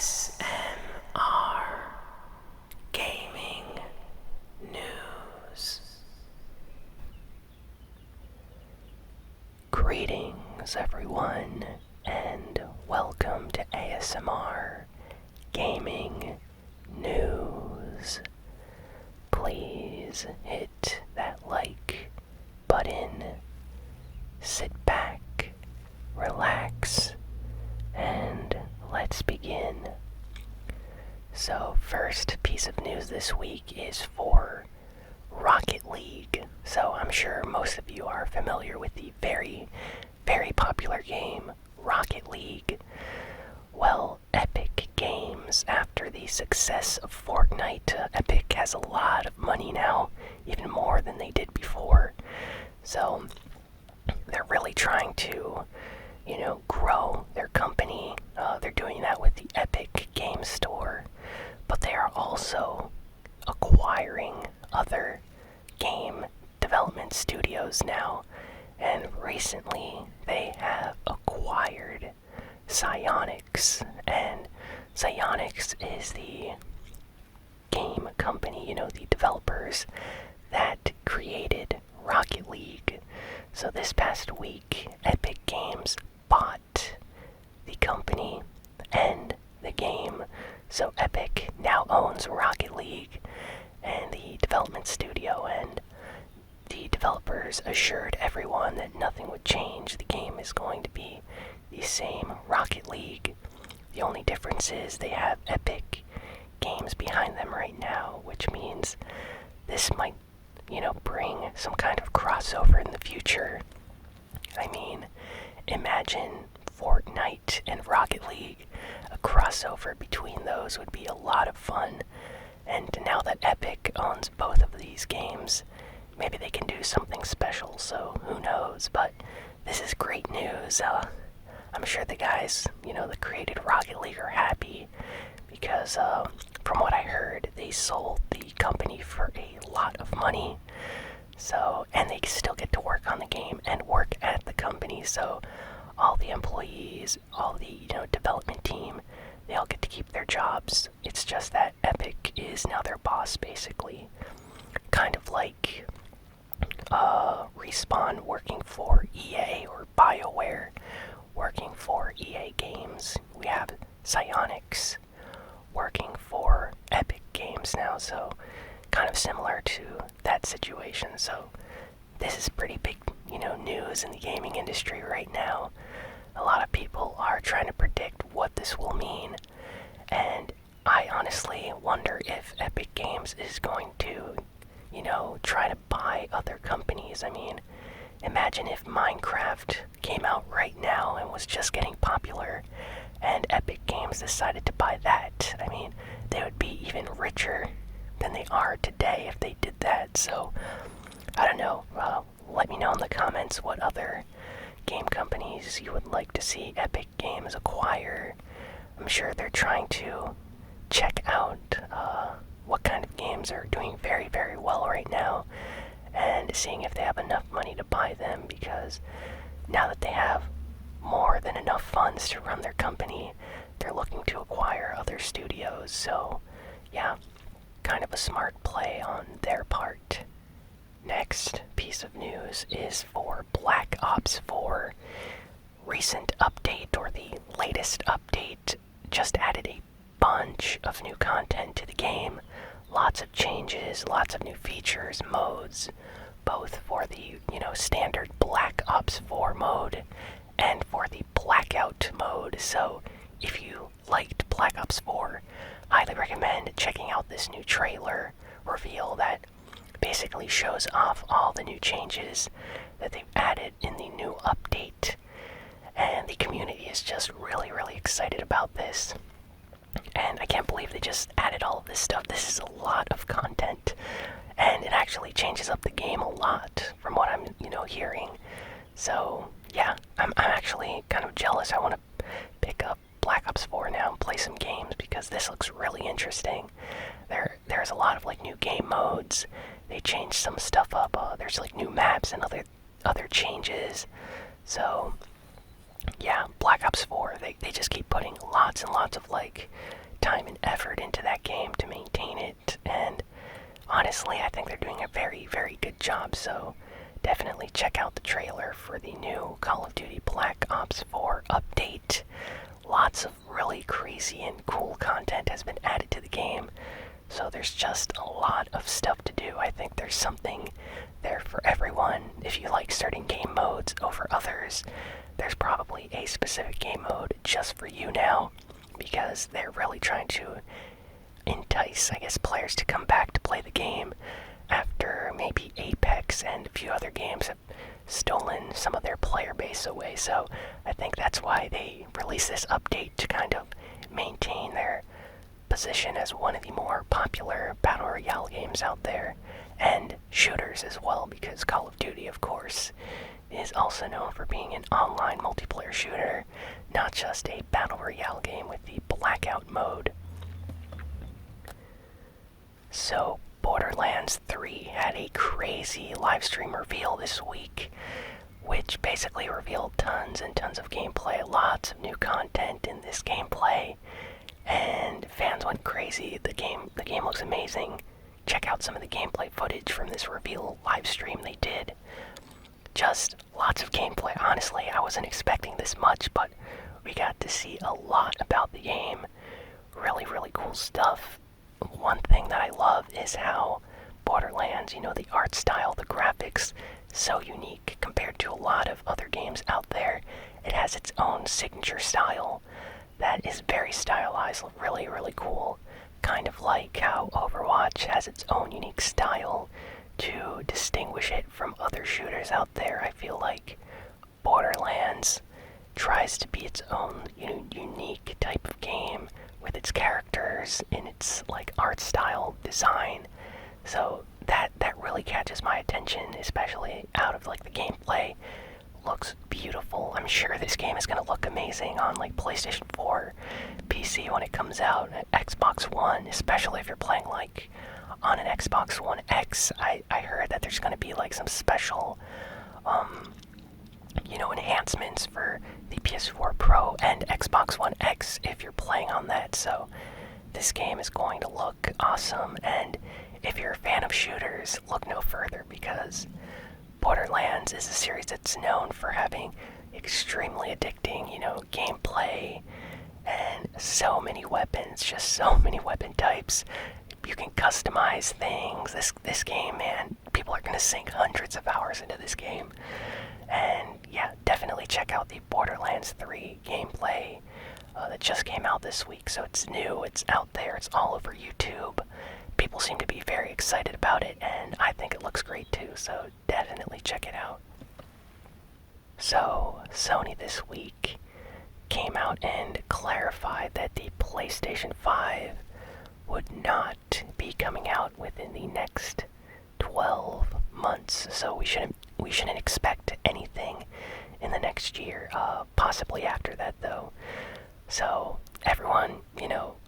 ASMRGaming News. Greetings, everyone, and welcome to ASMR Gaming News. Please hit that like button, sit back, relax, and let's begin. So, first piece of news this week is for Rocket League. So, I'm sure most of you are familiar with the very, very popular game, Rocket League. Well, Epic Games, after the success of Fortnite, Epic has a lot of money now, even more than they did before. So, they're really trying to, grow their company. They're doing that with the Epic Game Store, but they are also acquiring other game development studios now. And recently, they have acquired Psyonix, and Psyonix is the game company, the developers that created Rocket League. So this past week, Epic Games bought the company and the game. So Epic now owns Rocket League and the development studio, and the developers assured everyone that nothing would change. The game is going to be the same Rocket League. The only difference is they have Epic Games behind them right now, which means this might bring some kind of crossover in the future. I mean, imagine Fortnite and Rocket League. A crossover between those would be a lot of fun. And now that Epic owns both of these games, maybe they can do something special, so who knows. But this is great news. I'm sure the guys, that created Rocket League are happy because from what I heard, they sold the company for a lot of money. So, and they still get to work on the game and work at the company. So, all the employees, all the development team, they all get to keep their jobs. It's just that Epic is now their boss, basically. Kind of like Respawn working for EA, or BioWare working for EA Games. We have Psyonix working for Epic Games now, so kind of similar to that situation. So this is pretty big, news in the gaming industry right now. A lot of people are trying to predict what this will mean, and I honestly wonder if Epic Games is going to, try to buy other companies. I mean, imagine if Minecraft came out right now and was just getting popular, and Epic Games decided to buy that. I mean, they would be even richer than they are today if they did that. So, I don't know. Let me know in the comments what other game companies you would like to see Epic Games acquire. I'm sure they're trying to check out what kind of games are doing very, very well right now, and seeing if they have enough money to buy them, because now that they have more than enough funds to run their company, they're looking to acquire other studios. So, yeah, kind of a smart play on their part. Next piece of news is for Black Ops 4. Recent update, or the latest update, just added a bunch of new content to the game. Lots of changes, lots of new features, modes, both for the, standard Black Ops 4 mode and for the Blackout mode. So if you liked Black Ops 4, highly recommend checking out this new trailer reveal that basically shows off all the new changes that they've added in the new update. And the community is just really, really excited about this. And I can't believe they just added all of this stuff. This is a lot of content, and it actually changes up the game a lot from what I'm, hearing. So, yeah, I'm actually kind of jealous. I want to pick up Black Ops 4 now and play some games, because this looks really interesting. There's a lot of, new game modes. They changed some stuff up. There's, new maps and other changes. So, yeah, Black Ops 4, they just keep putting a lot lots and lots of like time and effort into that game to maintain it, and honestly, I think they're doing a very, very good job, so definitely check out the trailer for the new Call of Duty Black Ops 4 update. Lots of really crazy and cool content has been added to the game, so there's just a lot of stuff to do. I think there's something there for everyone. If you like certain game modes over others, there's probably a specific game mode just for you now, because they're really trying to entice, I guess, players to come back to play the game after maybe Apex and a few other games have stolen some of their player base away. So I think that's why they released this update, to kind of maintain their position as one of the more popular Battle Royale games out there, and shooters as well, because Call of Duty, of course, is also known for being an online multiplayer shooter, not just a Battle Royale game with the Blackout mode. So, Borderlands 3 had a crazy livestream reveal this week, which basically revealed tons and tons of gameplay, lots of new content in this gameplay, and fans went crazy. The game looks amazing. Check out some of the gameplay footage from this reveal livestream they did. Just lots of gameplay. Honestly, I wasn't expecting this much, but we got to see a lot about the game. Really, really cool stuff. One thing that I love is how Borderlands, the art style, the graphics, so unique compared to a lot of other games out there. It has its own signature style that is very stylized, really, really cool. Kind of like how Overwatch has its own unique style to distinguish it from other shooters out there. I feel like Borderlands tries to be its own unique type of game with its characters and its like art style design. So that really catches my attention, especially out of like the gameplay. Looks beautiful. I'm sure this game is gonna look amazing on like PlayStation 4, PC when it comes out, Xbox One, especially if you're playing like on an Xbox One X. I heard that there's gonna be like some special enhancements for the PS4 Pro and Xbox One X if you're playing on that. So this game is going to look awesome, and if you're a fan of shooters, look no further, because Borderlands is a series that's known for having extremely addicting, gameplay, and so many weapons, just so many weapon types. You can customize things. This game, man, people are gonna sink hundreds of hours into this game. And yeah, definitely check out the Borderlands 3 gameplay that just came out this week. So it's new, it's out there, it's all over YouTube. People seem to be very excited about it, and I think it looks great too, so definitely check it out. So, Sony this week came out and clarified that the PlayStation 5 would not be coming out within the next 12 months. So we shouldn't expect anything in the next year, possibly after that though. So everyone,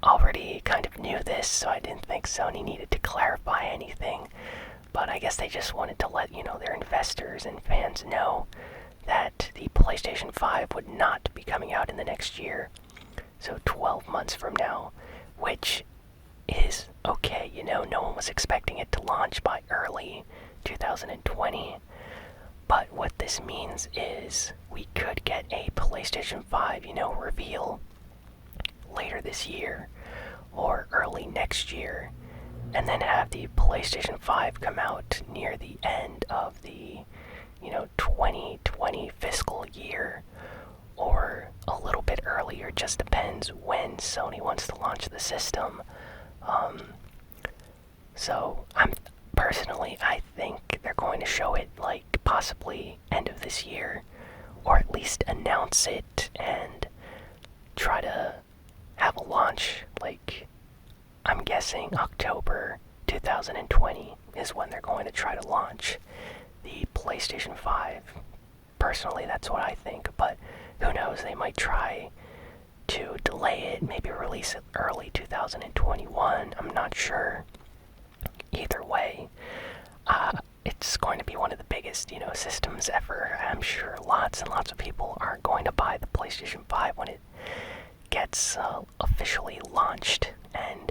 already kind of knew this, so I didn't think Sony needed to clarify anything. But I guess they just wanted to let, their investors and fans know that the PlayStation 5 would not be coming out in the next year. So 12 months from now, which is okay, no one was expecting it to launch by early 2020. But what this means is we could get a PlayStation 5, reveal later this year or early next year, and then have the PlayStation 5 come out near the end of the 2020 fiscal year, or a little bit earlier. Just depends when Sony wants to launch the system. So I think they're going to show it like possibly end of this year, or at least announce it and try to have a launch, like I'm guessing October 2020 is when they're going to try to launch the PlayStation 5. Personally, that's what I think, but who knows, they might try to delay it, maybe release it early 2021, I'm not sure. Either way, it's going to be one of the biggest, systems ever. I'm sure lots and lots of people are going to buy the PlayStation 5 when it gets it's officially launched, and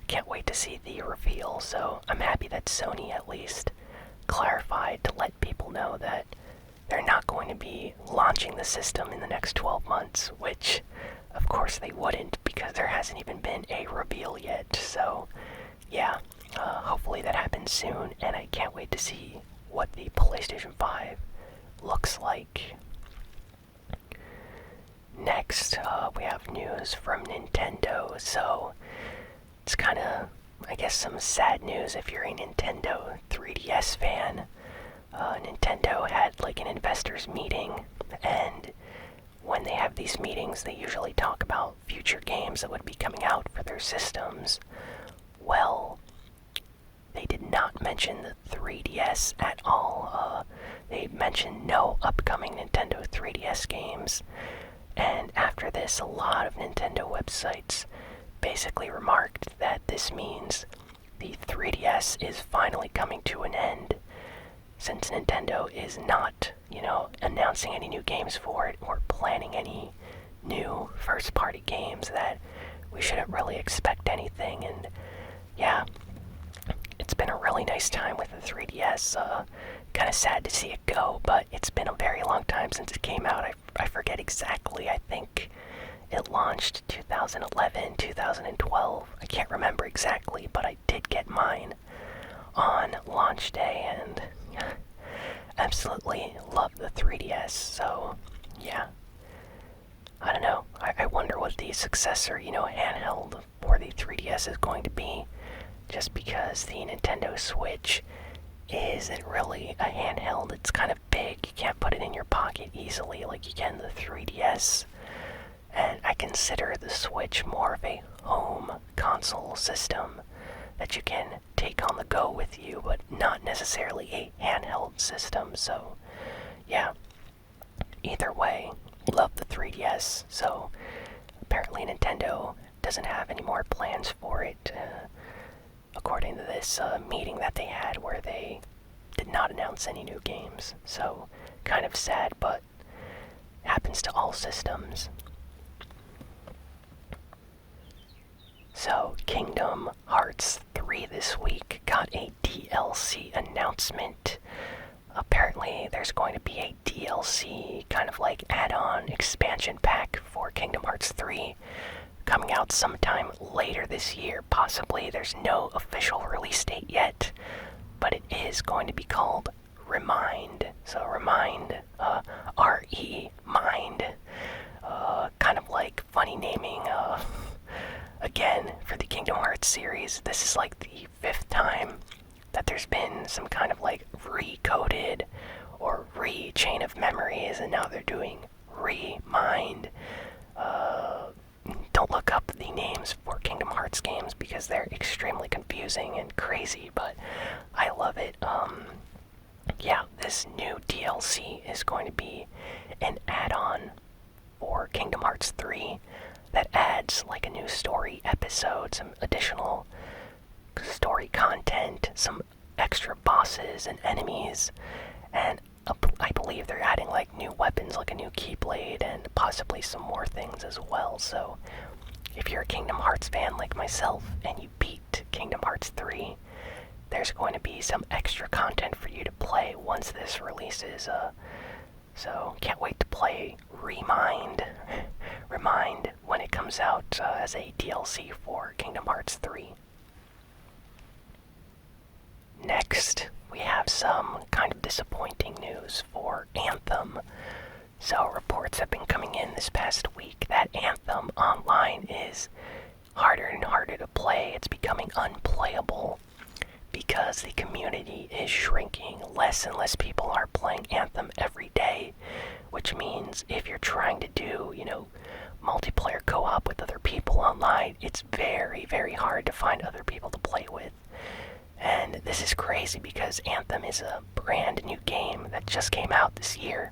can't wait to see the reveal. So I'm happy that Sony at least clarified to let people know that they're not going to be launching the system in the next 12 months, which of course they wouldn't because there hasn't even been a reveal yet. So yeah, hopefully that happens soon, and I can't wait to see what the PlayStation 5 looks like. Next, we have news from Nintendo. So it's kind of, I guess, some sad news if you're a Nintendo 3DS fan. Nintendo had like an investors meeting, and when they have these meetings, they usually talk about future games that would be coming out for their systems. Well, they did not mention the 3DS at all. They mentioned no upcoming Nintendo 3DS games. And after this, a lot of Nintendo websites basically remarked that this means the 3DS is finally coming to an end, since Nintendo is not, announcing any new games for it or planning any new first-party games, that we shouldn't really expect anything. And yeah, it's been a really nice time with the 3DS. Kind of sad to see it go, but it's been a very long time since it came out. I forget exactly. I think it launched 2011, 2012. I can't remember exactly, but I did get mine on launch day, and absolutely love the 3DS. So yeah, I don't know. I wonder what the successor, handheld for the 3DS is going to be, just because the Nintendo Switch isn't really a handheld. It's kind of big. You can't put it in your pocket easily like you can the 3DS. And I consider the Switch more of a home console system that you can take on the go with you, but not necessarily a handheld system. So yeah, either way, love the 3DS. So apparently Nintendo doesn't have any more plans for it, according to this meeting that they had, where they did not announce any new games. So kind of sad, but happens to all systems. So Kingdom Hearts 3 this week got a DLC announcement. Apparently there's going to be a DLC, kind of like add-on expansion pack for Kingdom Hearts 3, coming out sometime later this year, possibly. There's no official release date yet, but it is going to be called Remind. So Remind, R-E-Mind, kind of like funny naming. Again, for the Kingdom Hearts series, this is like the 5th time that there's been some kind of like recoded or re-chain of memories, and now they're doing Remind. Don't look up the names for Kingdom Hearts games because they're extremely confusing and crazy, but I love it. Yeah, this new DLC is going to be an add-on for Kingdom Hearts 3 that adds like a new story episode, some additional story content, some extra bosses and enemies, and I believe they're adding like new weapons, like a new Keyblade, and possibly some more things as well. So if you're a Kingdom Hearts fan like myself and you beat Kingdom Hearts 3, there's going to be some extra content for you to play once this releases. So can't wait to play Remind when it comes out as a DLC for Kingdom Hearts 3. Next, we have some kind of disappointing news for Anthem. So reports have been coming in this past week that Anthem Online is harder and harder to play. It's becoming unplayable because the community is shrinking. Less and less people are playing Anthem every day, which means if you're trying to do, multiplayer co-op with other people online, it's very, very hard to find other people to play with. And this is crazy because Anthem is a brand new game that just came out this year,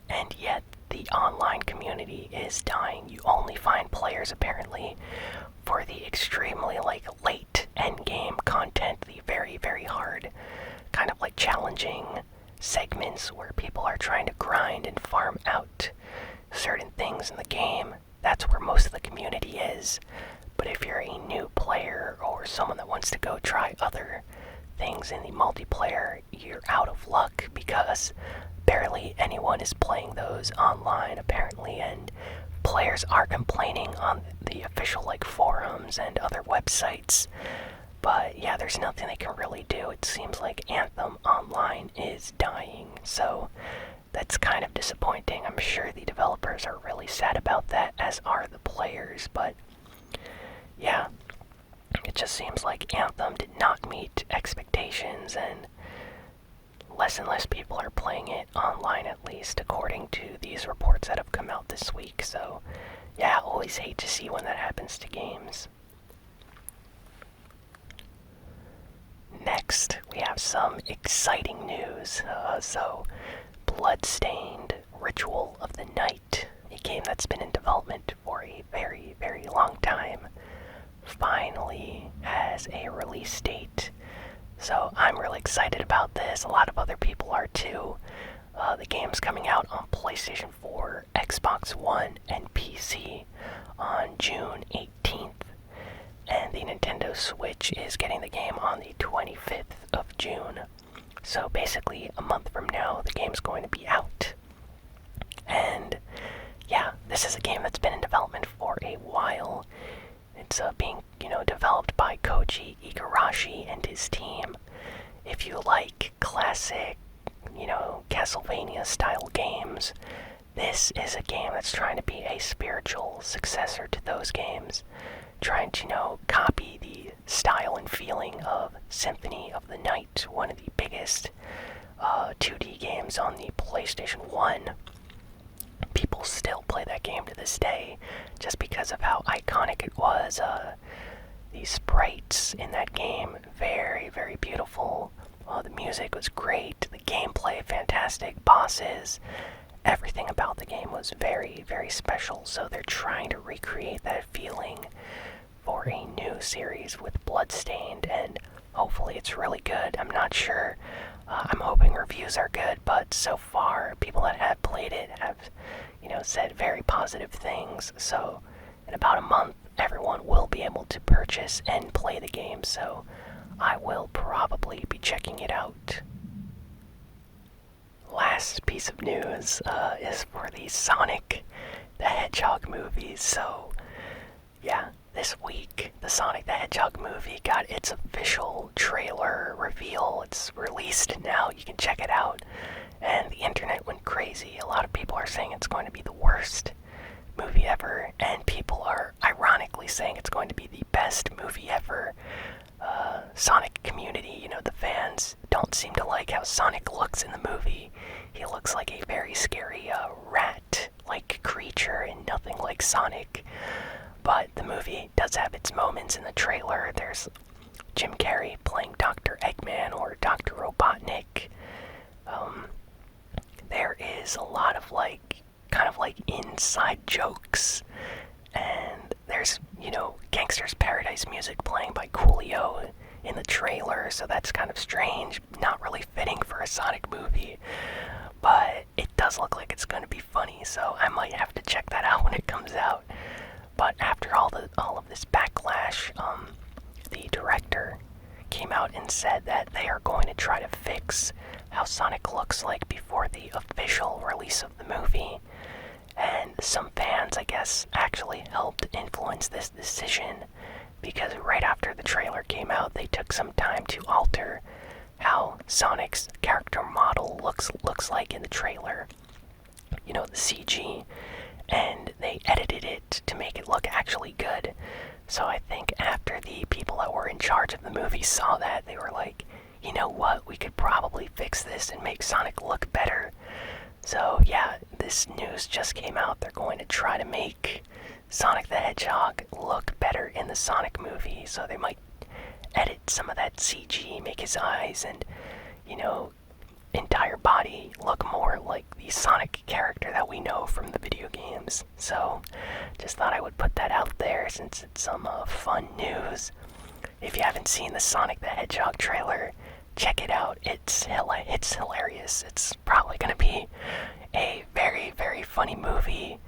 and yet the online community is dying. You only find players apparently for the extremely late endgame content, the very, very hard, kind of challenging segments where people are trying to grind and farm out certain things in the game. that's where most of the community is. But if you're a new player or someone that wants to go try other things in the multiplayer, you're out of luck because barely anyone is playing those online apparently, and players are complaining on the official forums and other websites. But yeah, there's nothing they can really do. It seems like Anthem Online is dying, so that's kind of disappointing. I'm sure the developers are really sad about that, as are the players, but yeah, it just seems like Anthem did not meet expectations, and less people are playing it online, at least according to these reports that have come out this week. So yeah, I always hate to see when that happens to games. Next, we have some exciting news. So Bloodstained Ritual of the Night, a game that's been in development for a very, very long time, finally has a release date. So I'm really excited about this. A lot of other people are too. The game's coming out on PlayStation 4, Xbox One, and PC on June 18th. And the Nintendo Switch is getting the game on the 25th of June. So basically, a month from now, the game's going to be out. And yeah, this is a game that's been in development for a while. It's being, developed by Koji Igarashi and his team. If you like classic, Castlevania-style games, this is a game that's trying to be a spiritual successor to those games. Trying to, copy the style and feeling of Symphony of the Night, one of the biggest 2D games on the PlayStation 1. People still play that game to this day, just because of how iconic it was. The sprites in that game, very, very beautiful. The music was great, the gameplay fantastic, bosses, everything about the game was very, very special. So they're trying to recreate that feeling for a new series with Bloodstained, and hopefully it's really good. I'm not sure. I'm hoping reviews are good, but so far, people that have played it have, said very positive things. So in about a month, everyone will be able to purchase and play the game, so I will probably be checking it out. Last piece of news is for the Sonic the Hedgehog movie. So yeah, this week, the Sonic the Hedgehog movie got its official trailer reveal. It's released now, you can check it out. And the internet went crazy. A lot of people are saying it's going to be the worst movie ever, and people are ironically saying it's going to be the best movie ever. Sonic community, the fans don't seem to like how Sonic looks in the movie. He looks like a very scary rat-like creature and nothing like Sonic. But the movie does have its moments in the trailer. There's Jim Carrey playing Dr. Eggman or Dr. Robotnik. There is a lot of kind of inside jokes. And there's, Gangster's Paradise music playing by Coolio in the trailer, so that's kind of strange, not really fitting for a Sonic movie. But it does look like it's going to be funny, so I might have to check that out when it comes out. But after all of this backlash, the director came out and said that they are going to try to fix how Sonic looks like before the official release of the movie. And some fans, I guess, actually helped influence this decision, because right after the trailer came out, they took some time to alter how Sonic's character model looks like in the trailer. The CG. And they edited it to make it look actually good. So I think after the people that were in charge of the movie saw that, they were like, you know what, we could probably fix this and make Sonic look better. So yeah, this news just came out. They're going to try to make Sonic the Hedgehog look better in the Sonic movie. So they might edit some of that CG, make his eyes and, entire body look more like the Sonic character that we know from the video games. So just thought I would put that out there since it's some fun news. If you haven't seen the Sonic the Hedgehog trailer, check it out. It's hilarious. It's probably going to be a very, very funny movie,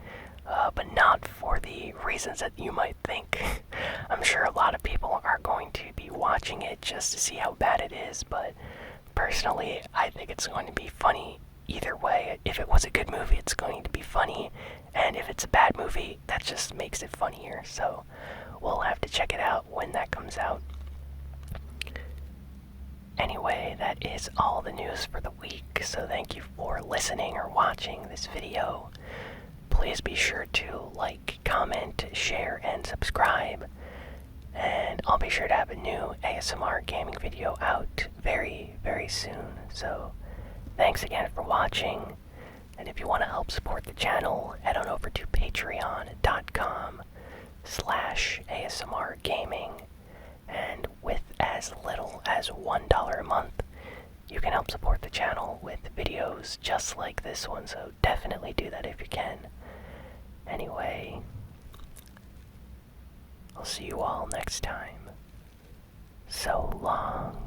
but not for the reasons that you might think. I'm sure a lot of people are going to be watching it just to see how bad it is, but personally, I think it's going to be funny either way. If it was a good movie, it's going to be funny, and if it's a bad movie, that just makes it funnier. So we'll have to check it out when that comes out. Anyway, that is all the news for the week, so thank you for listening or watching this video. Please be sure to like, comment, share, and subscribe. And I'll be sure to have a new ASMR gaming video out very, very soon. So, thanks again for watching. And if you want to help support the channel, head on over to patreon.com/ASMRGaming. And with as little as $1 a month, you can help support the channel with videos just like this one. So definitely do that if you can. Anyway, I'll see you all next time. So long.